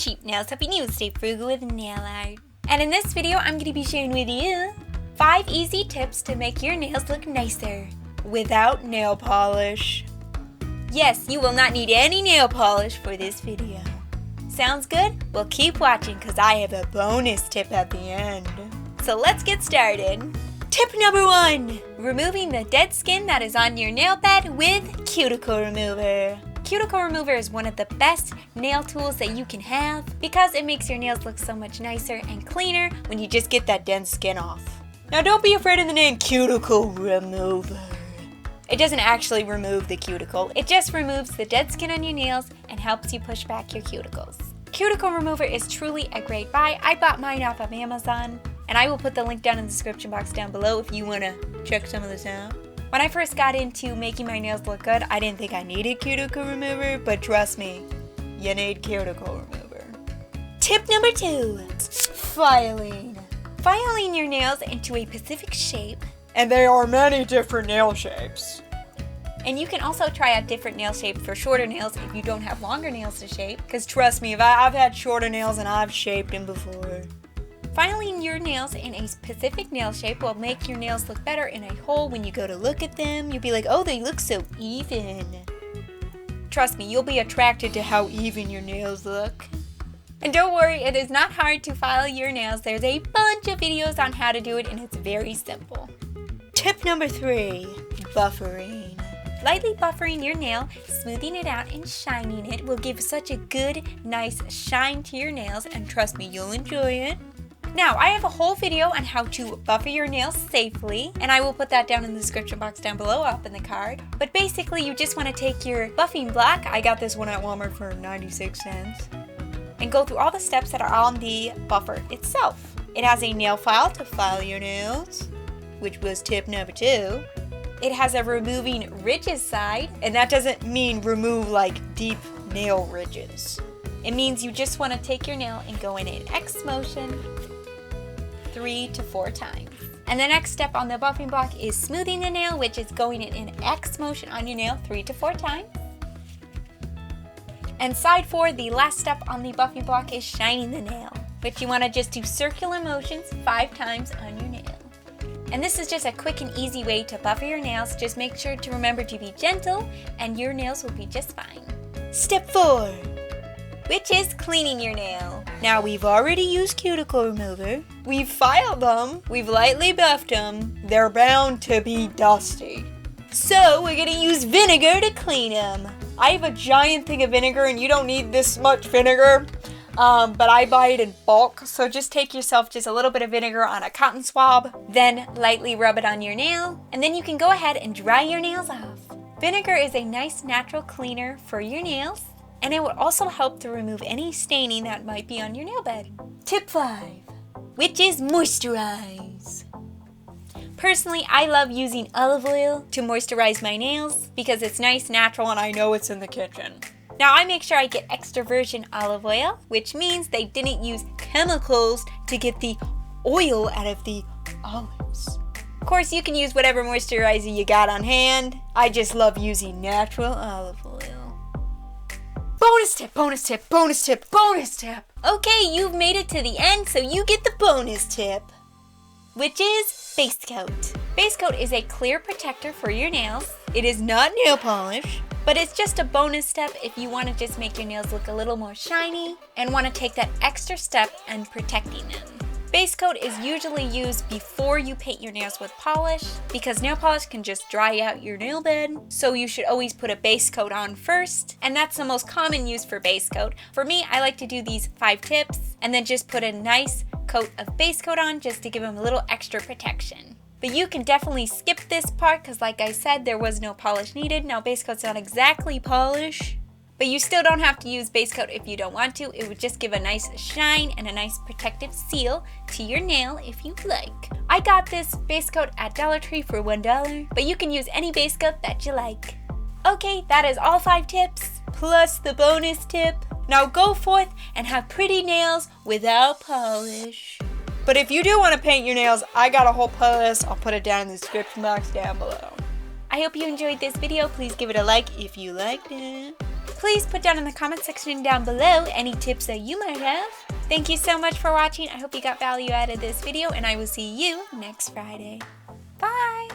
cheap nails, helping you stay frugal with nail art. And in this video, I'm going to be sharing with you 5 easy tips to make your nails look nicer without nail polish. Yes, you will not need any nail polish for this video. Sounds good? Well, keep watching because I have a bonus tip at the end. So let's get started. Tip number 1, removing the dead skin that is on your nail bed with Cuticle Remover. Cuticle Remover is one of the best nail tools that you can have because it makes your nails look so much nicer and cleaner when you just get that dense skin off. Now don't be afraid of the name Cuticle Remover. It doesn't actually remove the cuticle, it just removes the dead skin on your nails and helps you push back your cuticles. Cuticle Remover is truly a great buy. I bought mine off of Amazon, and I will put the link down in the description box down below if you want to check some of this out. When I first got into making my nails look good, I didn't think I needed Cuticle Remover, but trust me, you need Cuticle Remover. Tip number 2, filing. Filing your nails into a specific shape. And there are many different nail shapes. And you can also try out different nail shapes for shorter nails if you don't have longer nails to shape. Because trust me, I've had shorter nails and I've shaped them before. Filing your nails in a specific nail shape will make your nails look better in a whole. When you go to look at them, you'll be like, oh, they look so even. Trust me, you'll be attracted to how even your nails look. And don't worry, it is not hard to file your nails. There's a bunch of videos on how to do it and it's very simple. Tip number 3, buffering. Lightly buffering your nail, smoothing it out and shining it will give such a good, nice shine to your nails, and trust me, you'll enjoy it. Now, I have a whole video on how to buffer your nails safely, and I will put that down in the description box down below up in the card. But basically, you just want to take your buffing block, I got this one at Walmart for 96 cents, and go through all the steps that are on the buffer itself. It has a nail file to file your nails, which was tip number 2. It has a removing ridges side, and that doesn't mean remove like deep nail ridges. It means you just want to take your nail and go in an X motion 3 to 4 times. And the next step on the buffing block is smoothing the nail, which is going in an X motion on your nail 3 to 4 times. And side 4, the last step on the buffing block, is shining the nail, which you want to just do circular motions 5 times on your nail. And this is just a quick and easy way to buffer your nails. Just make sure to remember to be gentle and your nails will be just fine. Step 4, which is cleaning your nail. Now we've already used Cuticle Remover. We've filed them. We've lightly buffed them. They're bound to be dusty. So we're gonna use vinegar to clean them. I have a giant thing of vinegar and you don't need this much vinegar. But I buy it in bulk, so just take yourself just a little bit of vinegar on a cotton swab, then lightly rub it on your nail, and then you can go ahead and dry your nails off. Vinegar is a nice natural cleaner for your nails, and it will also help to remove any staining that might be on your nail bed. Tip 5, which is moisturize. Personally, I love using olive oil to moisturize my nails because it's nice, natural, and I know it's in the kitchen. Now I make sure I get extra virgin olive oil, which means they didn't use chemicals to get the oil out of the olives. Of course, you can use whatever moisturizer you got on hand. I just love using natural olive oil. Bonus tip, bonus tip, bonus tip, bonus tip. Okay, you've made it to the end, so you get the bonus tip, which is base coat. Base coat is a clear protector for your nails. It is not nail polish, but it's just a bonus step if you want to just make your nails look a little more shiny and want to take that extra step in protecting them. Base coat is usually used before you paint your nails with polish because nail polish can just dry out your nail bed, so you should always put a base coat on first, and that's the most common use for base coat. For me, I like to do these 5 tips and then just put a nice coat of base coat on just to give them a little extra protection. But you can definitely skip this part because like I said, there was no polish needed. Now base coat's not exactly polish, but you still don't have to use base coat if you don't want to. It would just give a nice shine and a nice protective seal to your nail if you like. I got this base coat at Dollar Tree for $1, but you can use any base coat that you like. Okay, that is all 5 tips, plus the bonus tip. Now go forth and have pretty nails without polish. But if you do want to paint your nails, I got a whole playlist. I'll put it down in the description box down below. I hope you enjoyed this video. Please give it a like if you liked it. Please put down in the comment section down below any tips that you might have. Thank you so much for watching. I hope you got value out of this video, and I will see you next Friday. Bye!